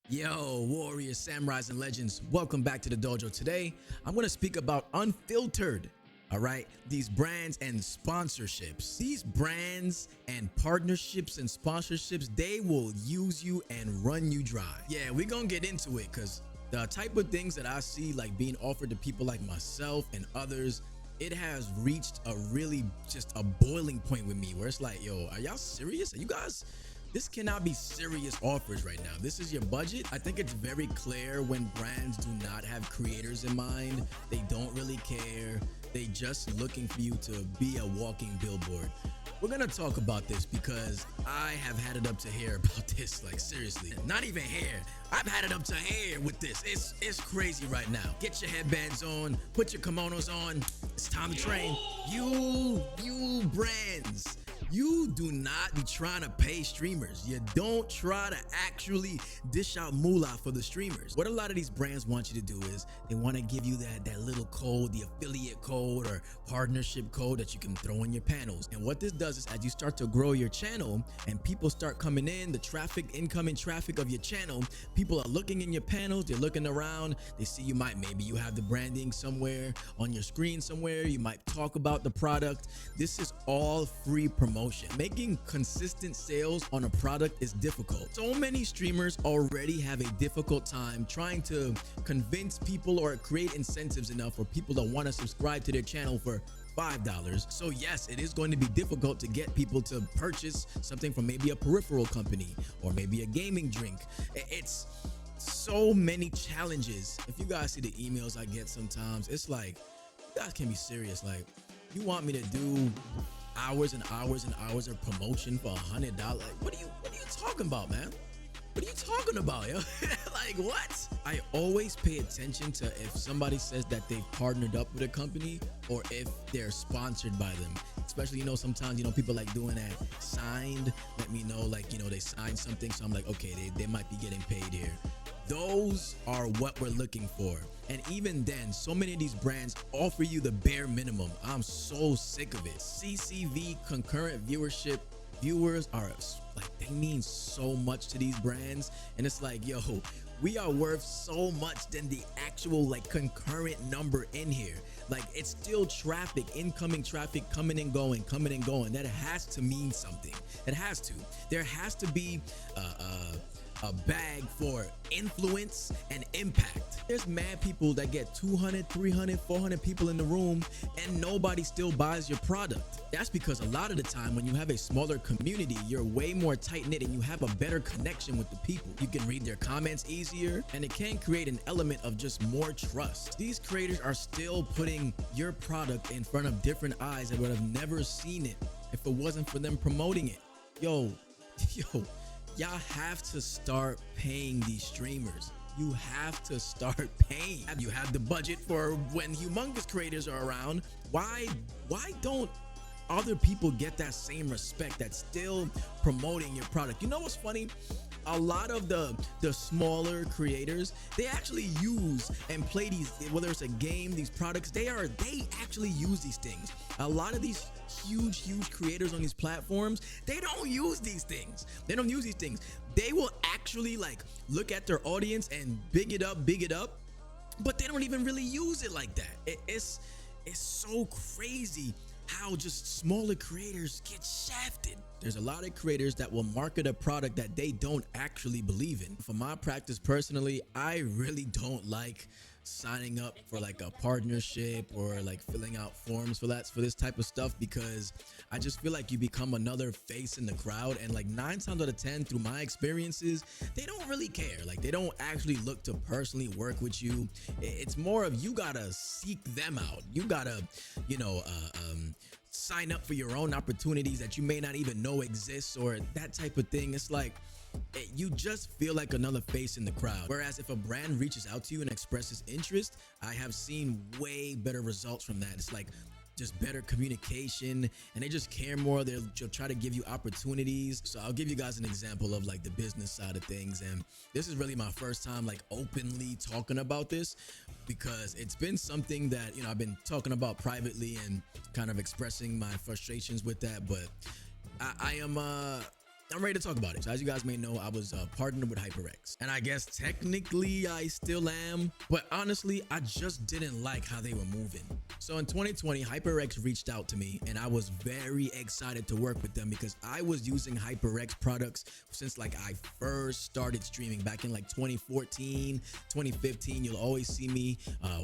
Yo, warriors, samurais, and legends, welcome back to the dojo. Today, I'm going to speak about unfiltered, all right? These brands and sponsorships. These brands and partnerships and sponsorships, they will use you and run you dry. Yeah, we're going to get into it because the type of things that I see like being offered to people like myself and others, it has reached a really just a boiling point with me where it's like, yo, are y'all serious? Are you guys... This cannot be serious offers right now. This is your budget. I think it's very clear when brands do not have creators in mind. They don't really care. They just looking for you to be a walking billboard. We're gonna talk about this because I have had it up to here about this, like seriously. Not even hair. I've had it up to here with this. It's crazy right now. Get your headbands on, put your kimonos on. It's time to train. You brands. You do not be trying to pay streamers. You don't try to actually dish out moolah for the streamers. What a lot of these brands want you to do is they want to give you that little code, the affiliate code or partnership code that you can throw in your panels. And what this does is as you start to grow your channel and people start coming in, the traffic, incoming traffic of your channel, people are looking in your panels, they're looking around, they see maybe you have the branding somewhere on your screen somewhere, you might talk about the product. This is all free promotion. Making consistent sales on a product is difficult. So many streamers already have a difficult time trying to convince people or create incentives enough for people to want to subscribe to their channel for $5. So yes, it is going to be difficult to get people to purchase something from maybe a peripheral company or maybe a gaming drink. It's so many challenges. If you guys see the emails I get sometimes, it's like, you guys can be serious. Like, you want me to do hours and hours and hours of promotion for $100? Like, what are you talking about, man? What are you talking about, yo? Like, what? I always pay attention to if somebody says that they've partnered up with a company or if they're sponsored by them. Especially, sometimes, people like doing that signed. Let me know, like, they signed something. So I'm like, okay, they might be getting paid here. Those are what we're looking for. And even then, so many of these brands offer you the bare minimum. I'm so sick of it. CCV, concurrent viewership, viewers are like, they mean so much to these brands. And it's like, yo, we are worth so much than the actual like concurrent number in here. Like, it's still traffic, incoming traffic coming and going. That has to mean something. It has to. There has to be a bag for influence and impact. There's mad people that get 200, 300, 400 people in the room and nobody still buys your product. That's because a lot of the time when you have a smaller community, you're way more tight-knit and you have a better connection with the people. You can read their comments easier and it can create an element of just more trust. These creators are still putting your product in front of different eyes that would have never seen it if it wasn't for them promoting it. Yo, y'all have to start paying these streamers. You have to start paying. You have the budget for when humongous creators are around. Why don't other people get that same respect that's still promoting your product? You know what's funny? A lot of the smaller creators, they actually use and play these, whether it's a game, these products, they actually use these things. A lot of these huge creators on these platforms, they don't use these things. They will actually like look at their audience and big it up, but they don't even really use it like that. It's so crazy how just smaller creators get shafted. There's a lot of creators that will market a product that they don't actually believe in. For my practice personally, I really don't like signing up for like a partnership or like filling out forms for this type of stuff, because I just feel like you become another face in the crowd, and like 9 times out of 10 through my experiences, they don't really care. Like, they don't actually look to personally work with you. It's more of you gotta seek them out. You gotta sign up for your own opportunities that you may not even know exists or that type of thing. It's like, you just feel like another face in the crowd. Whereas if a brand reaches out to you and expresses interest, I have seen way better results from that. It's like just better communication, and they just care more. They'll try to give you opportunities. So I'll give you guys an example of like the business side of things, and this is really my first time like openly talking about this, because it's been something that I've been talking about privately and kind of expressing my frustrations with that. But I am I'm ready to talk about it. So as you guys may know, I was partnered with HyperX, and I guess technically I still am, but honestly, I just didn't like how they were moving. So in 2020, HyperX reached out to me, and I was very excited to work with them because I was using HyperX products since like I first started streaming back in like 2014, 2015. You'll always see me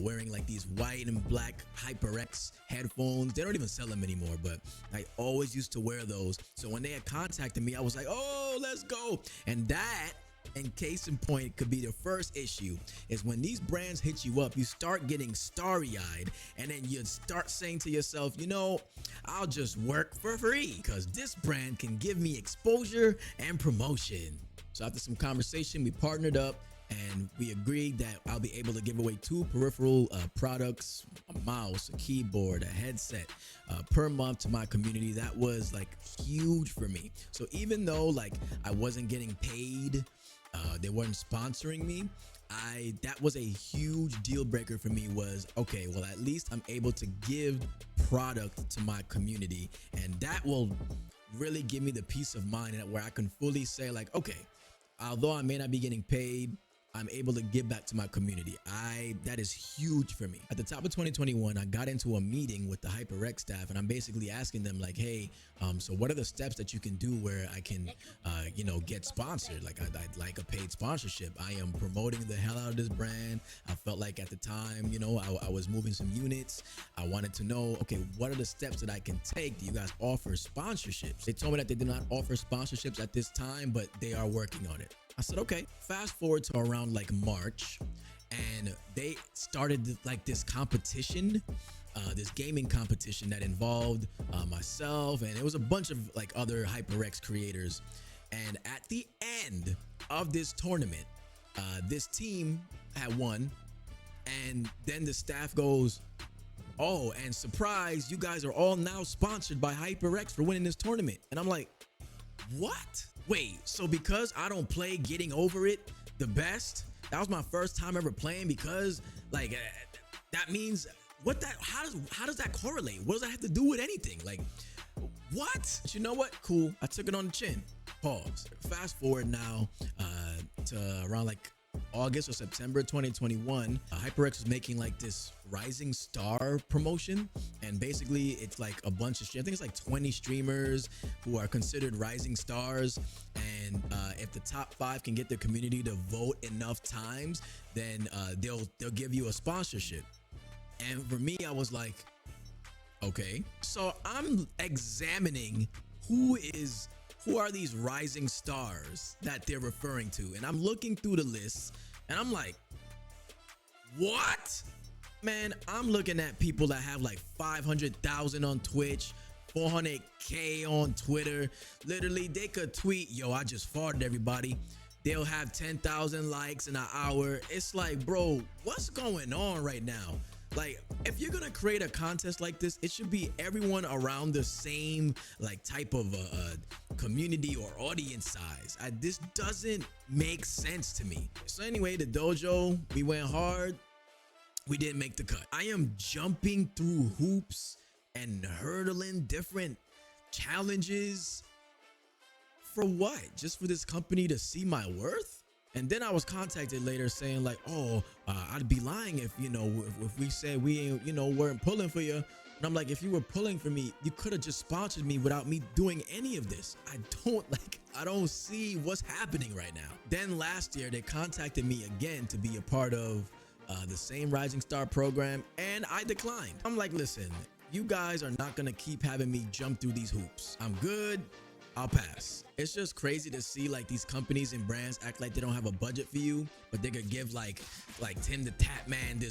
wearing like these white and black HyperX headphones. They don't even sell them anymore, but I always used to wear those. So when they had contacted me, I was like, oh, let's go. And that, in case in point, could be the first issue, is when these brands hit you up, you start getting starry-eyed, and then you start saying to yourself, you know, I'll just work for free because this brand can give me exposure and promotion. So after some conversation, we partnered up, and we agreed that I'll be able to give away 2 peripheral products, a mouse, a keyboard, a headset per month to my community. That was like huge for me. So even though like I wasn't getting paid, they weren't sponsoring me, that was a huge deal breaker for me. Was okay, well, at least I'm able to give product to my community, and that will really give me the peace of mind where I can fully say like, okay, although I may not be getting paid, I'm able to give back to my community. That is huge for me. At the top of 2021, I got into a meeting with the HyperX staff, and I'm basically asking them like, hey, so what are the steps that you can do where I can, get sponsored? Like I'd like a paid sponsorship. I am promoting the hell out of this brand. I felt like at the time, I was moving some units. I wanted to know, okay, what are the steps that I can take? Do you guys offer sponsorships? They told me that they did not offer sponsorships at this time, but they are working on it. I said, okay. Fast forward to around like March, and they started like this competition, this gaming competition that involved myself, and it was a bunch of like other HyperX creators. And at the end of this tournament, this team had won, and then the staff goes, oh, and surprise, you guys are all now sponsored by HyperX for winning this tournament. And I'm like, what? Wait, so because I don't play Getting Over It the best, that was my first time ever playing, because like that means how does that correlate? What does that have to do with anything? Like, what? But you know what? Cool. I took it on the chin. Pause. Fast forward now to around like August or September 2021, HyperX was making like this Rising Star promotion, and basically it's like a bunch of I think it's like 20 streamers who are considered rising stars, and if the top 5 can get the community to vote enough times, then they'll give you a sponsorship. And for me, I was like, okay. So I'm examining who are these rising stars that they're referring to, and I'm looking through the list, and I'm like, what? Man, I'm looking at people that have like 500,000 on Twitch, 400K on Twitter. Literally, they could tweet, yo, I just farted, everybody. They'll have 10,000 likes in an hour. It's like, bro, what's going on right now? Like, if you're gonna create a contest like this, it should be everyone around the same like type of community or audience size. This doesn't make sense to me. So anyway, the dojo, we went hard. We didn't make the cut. I am jumping through hoops and hurdling different challenges. For what? Just for this company to see my worth? And then I was contacted later saying like, oh, I'd be lying if we said we ain't, weren't pulling for you. And I'm like, if you were pulling for me, you could have just sponsored me without me doing any of this. I don't see what's happening right now. Then last year they contacted me again to be a part of the same Rising Star program, and I declined. I'm like, listen, you guys are not gonna keep having me jump through these hoops. I'm good. I'll pass. It's just crazy to see like these companies and brands act like they don't have a budget for you, but they could give like Tim the Tap Man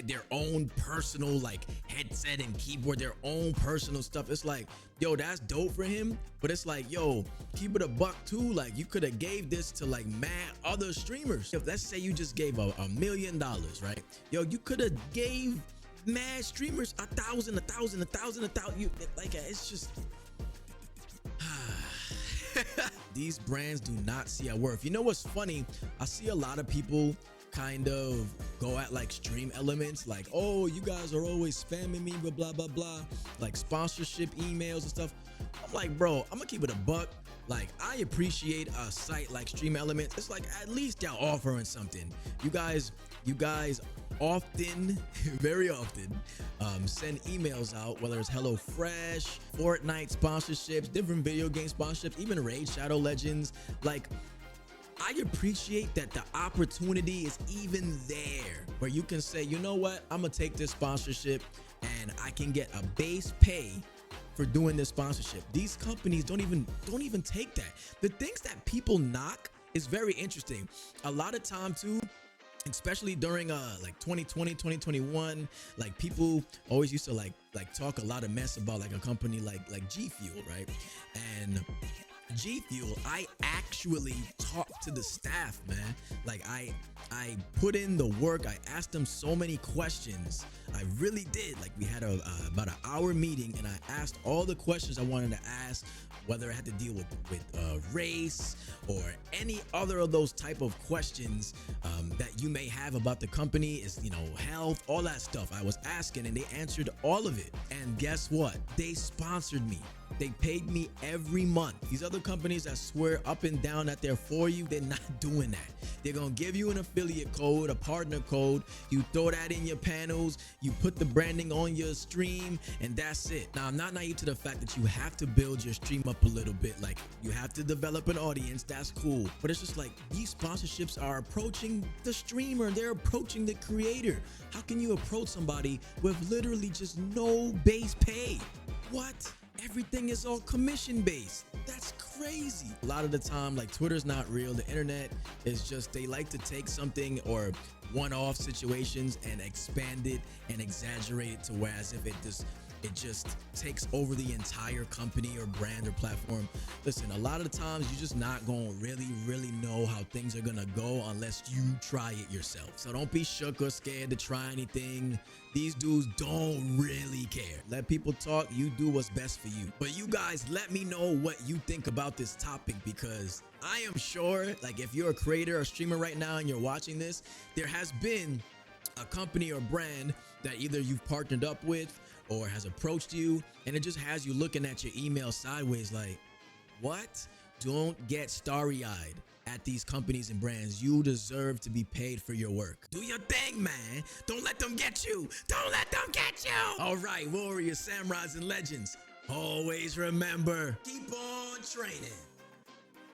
their own personal like headset and keyboard, their own personal stuff. It's like, yo, that's dope for him, but it's like, yo, keep it a buck too. Like, you could have gave this to like mad other streamers. If let's say you just gave $1 million, right? Yo, you could have gave mad streamers 1,000. You like, it's just. These brands do not see our worth. You know what's funny? I see a lot of people kind of go at like stream elements, like, oh, you guys are always spamming me with blah blah blah, like sponsorship emails and stuff. I'm like, bro, I'm gonna keep it a buck. Like, I appreciate a site like Stream Elements. It's like at least y'all offering something. You guys often, very often, send emails out, whether it's HelloFresh, Fortnite sponsorships, different video game sponsorships, even Raid Shadow Legends. Like, I appreciate that the opportunity is even there where you can say, you know what, I'm gonna take this sponsorship and I can get a base pay for doing this sponsorship. These companies don't even take that. The things that people knock is very interesting. A lot of time too, especially during like 2020, 2021, like people always used to like talk a lot of mess about like a company like G Fuel, right? And G Fuel, I actually talked to the staff, man. Like I put in the work. I asked them so many questions. I really did. Like we had about an hour meeting, and I asked all the questions I wanted to ask, whether it had to deal with race or any other of those type of questions that you may have about the company, is health, all that stuff. I was asking, and they answered all of it. And guess what? They sponsored me. They paid me every month. These other companies that swear up and down that they're for you, they're not doing that. They're gonna give you an affiliate code, a partner code. You throw that in your panels, you put the branding on your stream, and that's it. Now, I'm not naive to the fact that you have to build your stream up a little bit. Like, you have to develop an audience, that's cool. But it's just like, these sponsorships are approaching the streamer, they're approaching the creator. How can you approach somebody with literally just no base pay? What? Everything is all commission based. That's crazy. A lot of the time, like, Twitter's not real. The internet is just, they like to take something or one-off situations and expand it and exaggerate it to where as if it just takes over the entire company or brand or platform. Listen, a lot of the times you're just not gonna really know how things are gonna go unless you try it yourself. So don't be shook or scared to try anything. These dudes don't really care. Let people talk. You do what's best for you. But you guys, let me know what you think about this topic, because I am sure, like, if you're a creator or streamer right now and you're watching this, there has been a company or brand that either you've partnered up with or has approached you, and it just has you looking at your email sideways like, what? Don't get starry-eyed at these companies and brands. You deserve to be paid for your work. Do your thing, man. Don't let them get you. Don't let them get you. All right, warriors, samurais, and legends, always remember, keep on training.